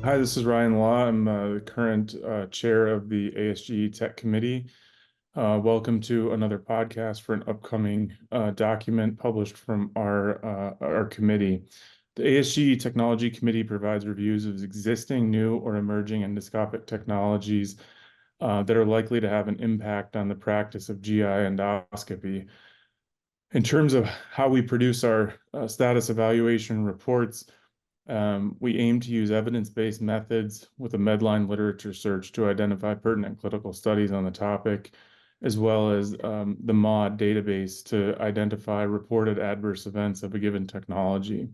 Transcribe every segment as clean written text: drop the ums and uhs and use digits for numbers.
Hi, this is Ryan Law. I'm the current chair of the ASGE Tech Committee. Welcome to another podcast for an upcoming document published from our committee. The ASGE Technology Committee provides reviews of existing, new, or emerging endoscopic technologies that are likely to have an impact on the practice of GI endoscopy. In terms of how we produce our status evaluation reports, we aim to use evidence-based methods with a Medline literature search to identify pertinent clinical studies on the topic, as well as the MAUDE database to identify reported adverse events of a given technology.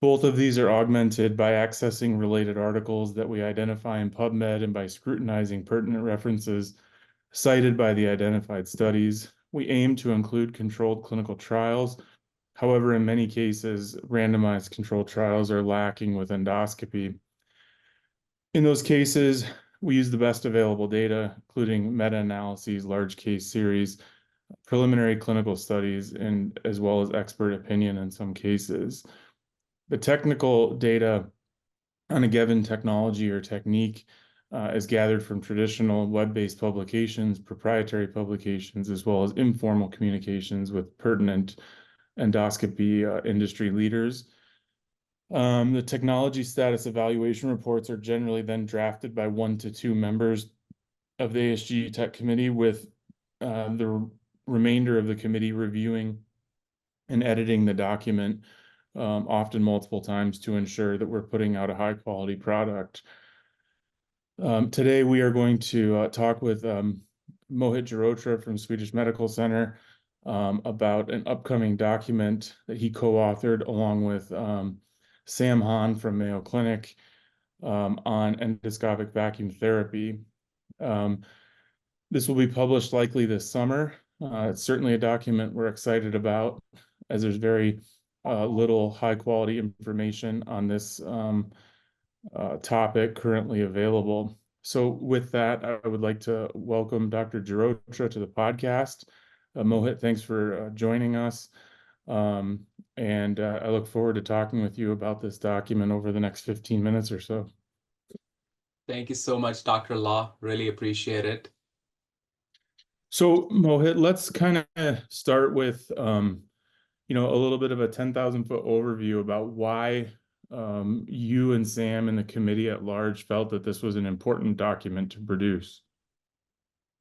Both of these are augmented by accessing related articles that we identify in PubMed and by scrutinizing pertinent references cited by the identified studies. We aim to include controlled clinical trials. However, in many cases, randomized controlled trials are lacking with endoscopy. In those cases, we use the best available data, including meta-analyses, large case series, preliminary clinical studies, and as well as expert opinion in some cases. The technical data on a given technology or technique is gathered from traditional web-based publications, proprietary publications, as well as informal communications with pertinent endoscopy industry leaders. The technology status evaluation reports are generally then drafted by 1 to 2 members of the ASGE Tech Committee, with the remainder of the committee reviewing and editing the document, often multiple times, to ensure that we're putting out a high quality product. Today we are going to talk with Mohit Girotra from Swedish Medical Center about an upcoming document that he co-authored along with Sam Hahn from Mayo Clinic on endoscopic vacuum therapy. This will be published likely this summer. It's certainly a document we're excited about, as there's very little high quality information on this topic currently available. So with that, I would like to welcome Dr. Girotra to the podcast. Mohit, thanks for joining us. And I look forward to talking with you about this document over the next 15 minutes or so. Thank you so much, Dr. Law. Really appreciate it. So Mohit, let's kind of start with a little bit of a 10,000 foot overview about why you and Sam and the committee at large felt that this was an important document to produce.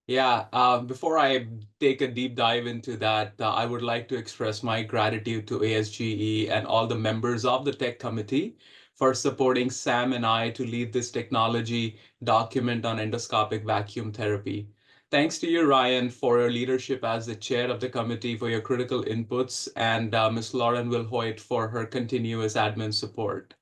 Yeah, before I take a deep dive into that, I would like to express my gratitude to ASGE and all the members of the tech committee for supporting Sam and I to lead this technology document on endoscopic vacuum therapy. Thanks to you, Ryan, for your leadership as the chair of the committee, for your critical inputs, and Ms. Lauren Wilhoit for her continuous admin support.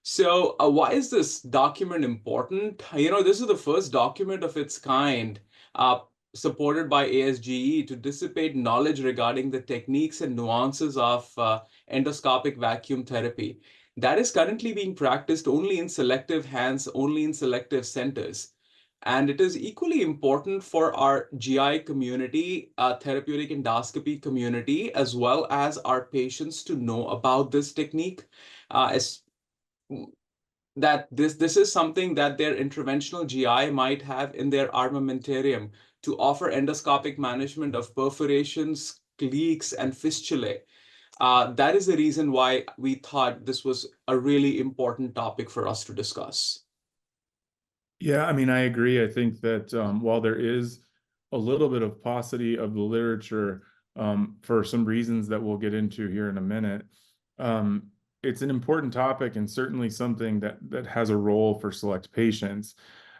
So why is this document important? This is the first document of its kind uh, supported by ASGE to dissipate knowledge regarding the techniques and nuances of endoscopic vacuum therapy that is currently being practiced only in selective hands, only in selective centers. And it is equally important for our GI community, therapeutic endoscopy community, as well as our patients to know about this technique. As that this is something that their interventional GI might have in their armamentarium to offer endoscopic management of perforations, leaks, and fistulae. That is the reason why we thought this was a really important topic for us to discuss. Yeah, I mean, I agree. I think that while there is a little bit of paucity of the literature for some reasons that we'll get into here in a minute, it's an important topic and certainly something that has a role for select patients.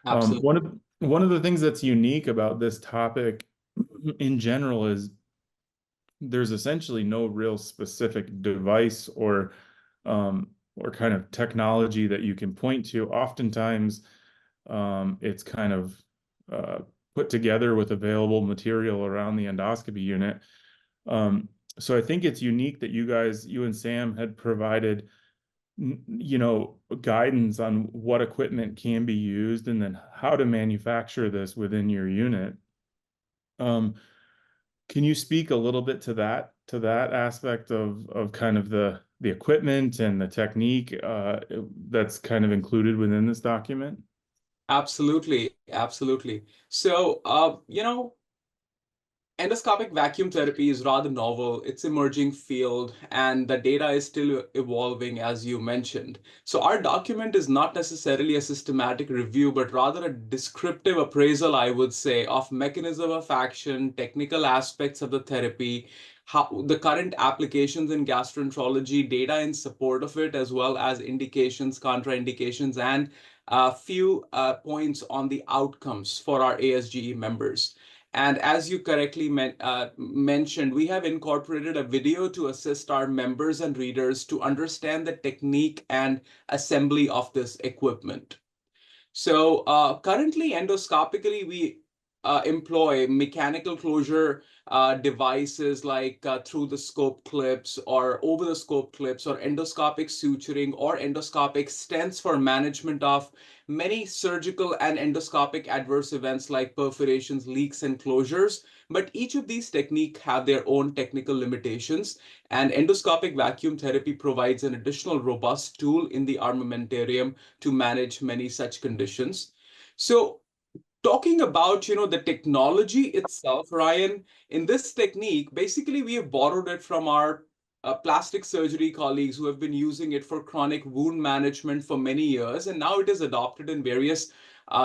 Absolutely. One of the things that's unique about this topic in general is there's essentially no real specific device or kind of technology that you can point to. Oftentimes, it's kind of put together with available material around the endoscopy unit. So I think it's unique that you and Sam had provided, guidance on what equipment can be used and then how to manufacture this within your unit. Can you speak a little bit to that aspect of kind of the the equipment and the technique that's kind of included within this document? Absolutely, absolutely. So, endoscopic vacuum therapy is rather novel. It's emerging field, and the data is still evolving, as you mentioned. So our document is not necessarily a systematic review, but rather a descriptive appraisal, I would say, of mechanism of action, technical aspects of the therapy, how the current applications in gastroenterology, data in support of it, as well as indications, contraindications, and a few points on the outcomes for our ASGE members. And as you correctly mentioned, we have incorporated a video to assist our members and readers to understand the technique and assembly of this equipment. So currently, endoscopically, we employ mechanical closure devices like through the scope clips or over the scope clips or endoscopic suturing or endoscopic stents for management of many surgical and endoscopic adverse events like perforations, leaks, and closures. But each of these techniques have their own technical limitations, and endoscopic vacuum therapy provides an additional robust tool in the armamentarium to manage many such conditions. So talking about the technology itself, Ryan, in this technique, basically we have borrowed it from our plastic surgery colleagues who have been using it for chronic wound management for many years, and now it is adopted in various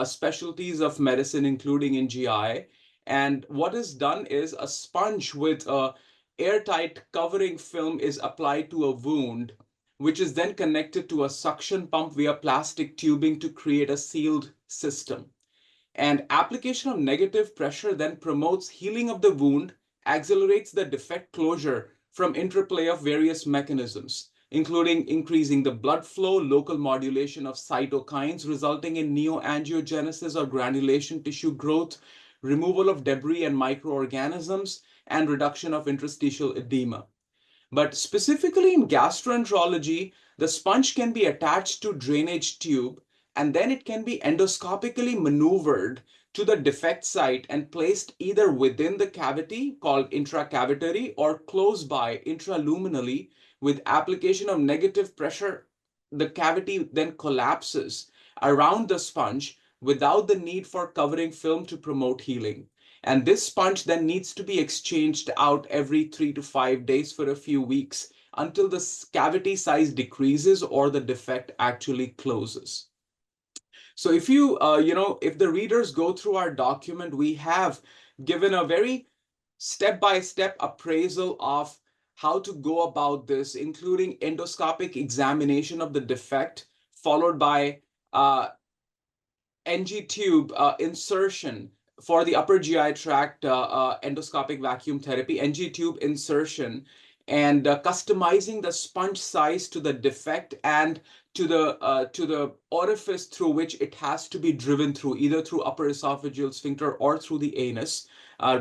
specialties of medicine, including in GI. And what is done is a sponge with a airtight covering film is applied to a wound, which is then connected to a suction pump via plastic tubing to create a sealed system. And application of negative pressure then promotes healing of the wound, accelerates the defect closure from interplay of various mechanisms, including increasing the blood flow, local modulation of cytokines, resulting in neoangiogenesis or granulation tissue growth, removal of debris and microorganisms, and reduction of interstitial edema. But specifically in gastroenterology, the sponge can be attached to drainage tube, and then it can be endoscopically maneuvered to the defect site and placed either within the cavity called intracavitary or close by intraluminally. With application of negative pressure, the cavity then collapses around the sponge without the need for covering film to promote healing. And this sponge then needs to be exchanged out every 3 to 5 days for a few weeks until the cavity size decreases or the defect actually closes. So if if the readers go through our document, we have given a very step-by-step appraisal of how to go about this, including endoscopic examination of the defect, followed by NG tube insertion for the upper GI tract endoscopic vacuum therapy, NG tube insertion, and customizing the sponge size to the defect and to the orifice through which it has to be driven through, either through upper esophageal sphincter or through the anus,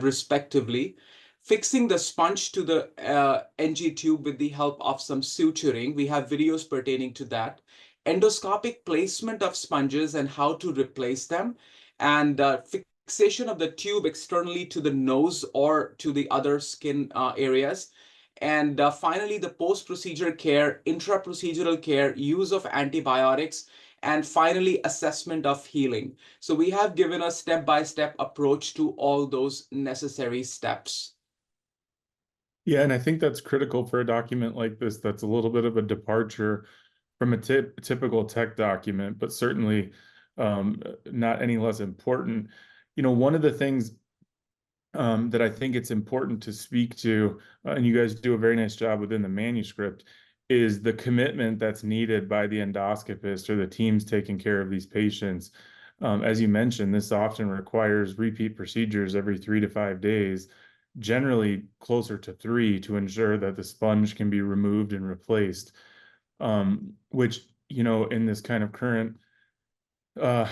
respectively. Fixing the sponge to the NG tube with the help of some suturing. We have videos pertaining to that. Endoscopic placement of sponges and how to replace them, and fixation of the tube externally to the nose or to the other skin areas. And finally, the post-procedure care, intra-procedural care, use of antibiotics, and finally, assessment of healing. So we have given a step-by-step approach to all those necessary steps. Yeah, and I think that's critical for a document like this that's a little bit of a departure from a typical tech document, but certainly not any less important. One of the things that I think it's important to speak to, and you guys do a very nice job within the manuscript, is the commitment that's needed by the endoscopist or the teams taking care of these patients. As you mentioned, this often requires repeat procedures every 3 to 5 days, generally closer to 3, to ensure that the sponge can be removed and replaced, which, in this kind of current uh,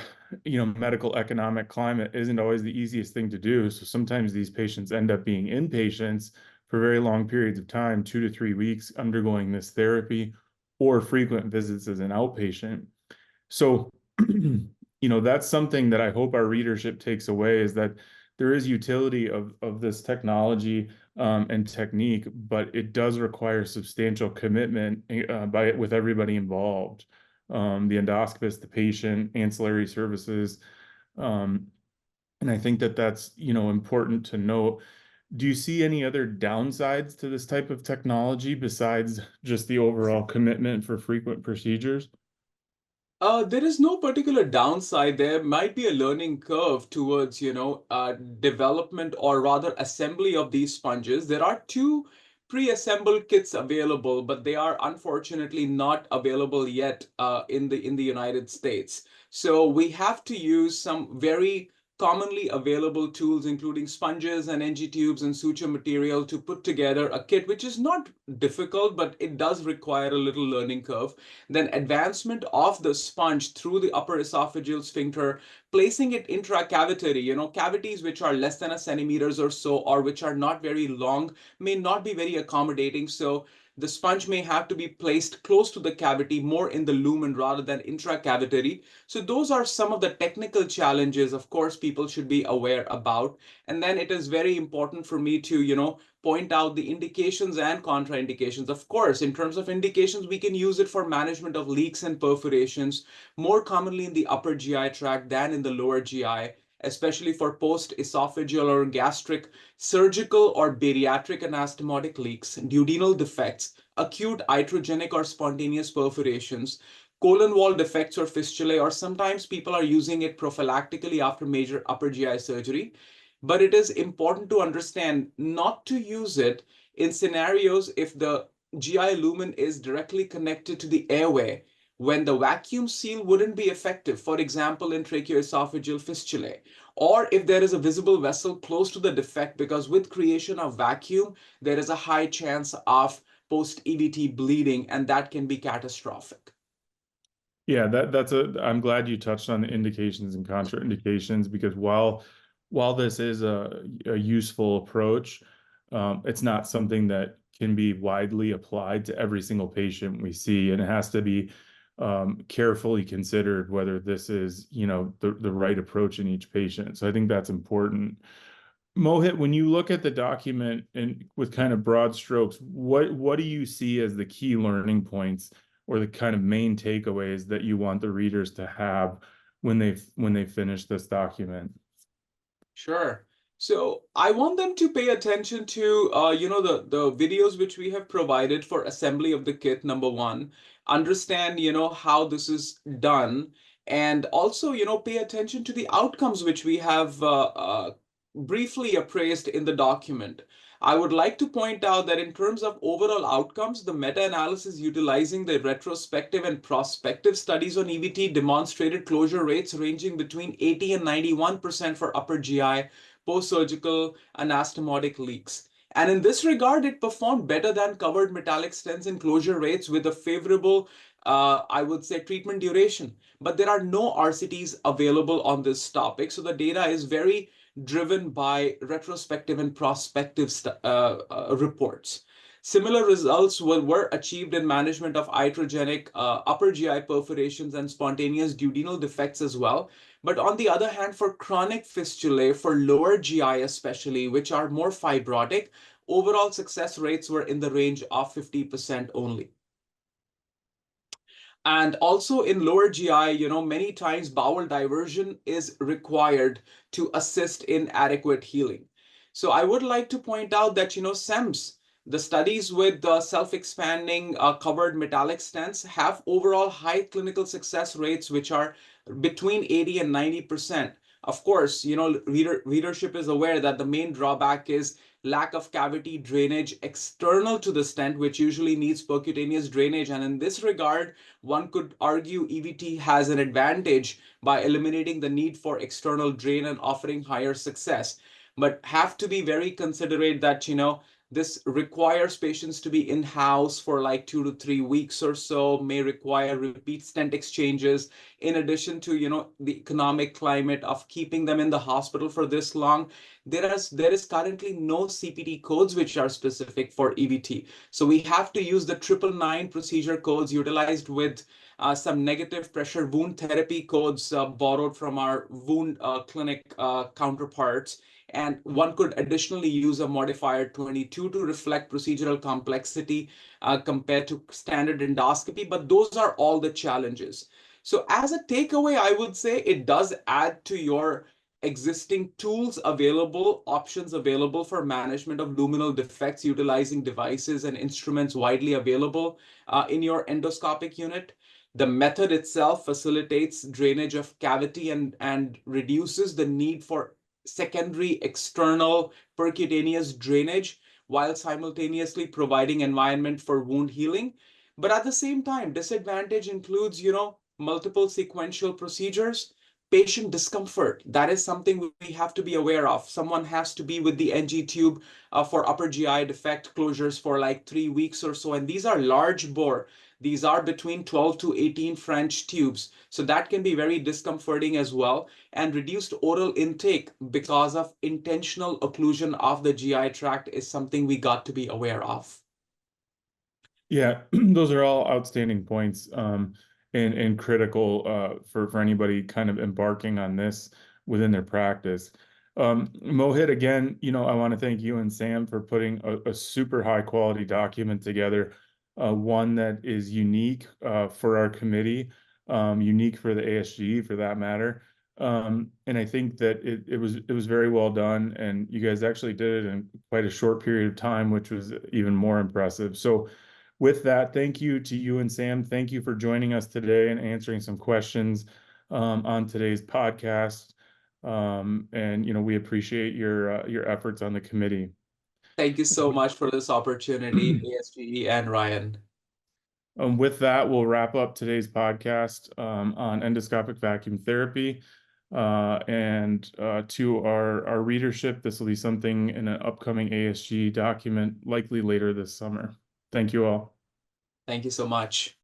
medical economic climate isn't always the easiest thing to do. So sometimes these patients end up being inpatients for very long periods of time, 2 to 3 weeks, undergoing this therapy, or frequent visits as an outpatient. So, that's something that I hope our readership takes away, is that there is utility of this technology, and technique, but it does require substantial commitment with everybody involved, the endoscopist, the patient, ancillary services. Um, and I think that that's, important to note. Do you see any other downsides to this type of technology besides just the overall commitment for frequent procedures? There is no particular downside. There might be a learning curve towards, development or rather assembly of these sponges. There are two pre-assembled kits available, but they are unfortunately not available yet in the United States. So we have to use some very commonly available tools, including sponges and NG tubes and suture material, to put together a kit, which is not difficult, but it does require a little learning curve. Then advancement of the sponge through the upper esophageal sphincter, placing it intracavitary, cavities which are less than a centimeters or so, or which are not very long, may not be very accommodating. So the sponge may have to be placed close to the cavity, more in the lumen rather than intracavitary. So those are some of the technical challenges, of course, people should be aware about. And then it is very important for me to, point out the indications and contraindications. Of course, in terms of indications, we can use it for management of leaks and perforations, more commonly in the upper GI tract than in the lower GI, especially for post-esophageal or gastric, surgical or bariatric anastomotic leaks, duodenal defects, acute iatrogenic or spontaneous perforations, colon wall defects or fistulae, or sometimes people are using it prophylactically after major upper GI surgery. But it is important to understand not to use it in scenarios if the GI lumen is directly connected to the airway, when the vacuum seal wouldn't be effective, for example, in tracheoesophageal fistulae, or if there is a visible vessel close to the defect, because with creation of vacuum, there is a high chance of post-EVT bleeding, and that can be catastrophic. Yeah, I'm glad you touched on the indications and contraindications, because while this is a useful approach, it's not something that can be widely applied to every single patient we see, and it has to be carefully considered whether this is, the right approach in each patient. So I think that's important. Mohit, when you look at the document and with kind of broad strokes, what do you see as the key learning points or the kind of main takeaways that you want the readers to have when they finish this document? Sure. So I want them to pay attention to, the videos which we have provided for assembly of the kit, number one, understand, how this is done, and also, pay attention to the outcomes which we have briefly appraised in the document. I would like to point out that in terms of overall outcomes, the meta-analysis utilizing the retrospective and prospective studies on EVT demonstrated closure rates ranging between 80 and 91% for upper GI post-surgical anastomotic leaks. And in this regard, it performed better than covered metallic stents in closure rates with a favorable, I would say, treatment duration. But there are no RCTs available on this topic. So the data is very driven by retrospective and prospective reports. Similar results were achieved in management of iatrogenic upper GI perforations and spontaneous duodenal defects as well. But on the other hand, for chronic fistulae, for lower GI especially, which are more fibrotic, overall success rates were in the range of 50% only. And also in lower GI, many times bowel diversion is required to assist in adequate healing. So I would like to point out that, SEMS, the studies with the self-expanding covered metallic stents have overall high clinical success rates, which are between 80 and 90%. Of course, readership is aware that the main drawback is lack of cavity drainage external to the stent, which usually needs percutaneous drainage. And in this regard, one could argue EVT has an advantage by eliminating the need for external drain and offering higher success. But have to be very considerate that, this requires patients to be in-house for like 2 to 3 weeks or so, may require repeat stent exchanges, in addition to, the economic climate of keeping them in the hospital for this long. there is currently no CPT codes which are specific for EVT. So we have to use the 999 procedure codes utilized with some negative pressure wound therapy codes borrowed from our wound clinic counterparts. And one could additionally use a modifier 22 to reflect procedural complexity compared to standard endoscopy. But those are all the challenges. So as a takeaway, I would say it does add to your existing tools available, options available for management of luminal defects utilizing devices and instruments widely available in your endoscopic unit. The method itself facilitates drainage of cavity and reduces the need for secondary external percutaneous drainage while simultaneously providing environment for wound healing. But at the same time, disadvantage includes, multiple sequential procedures, patient discomfort. That is something we have to be aware of. Someone has to be with the NG tube for upper GI defect closures for like 3 weeks or so. And these are large bore. These are between 12 to 18 French tubes. So that can be very discomforting as well. And reduced oral intake because of intentional occlusion of the GI tract is something we got to be aware of. Yeah, those are all outstanding points, and critical for anybody kind of embarking on this within their practice. Mohit, again, I want to thank you and Sam for putting a super high quality document together, one that is unique for our committee, unique for the ASGE for that matter. And I think that it was very well done, and you guys actually did it in quite a short period of time, which was even more impressive. So with that, thank you to you and Sam. Thank you for joining us today and answering some questions on today's podcast. And we appreciate your efforts on the committee. Thank you so much for this opportunity, ASGE and Ryan. With that, we'll wrap up today's podcast on endoscopic vacuum therapy. And to our readership, this will be something in an upcoming ASG document, likely later this summer. Thank you all. Thank you so much.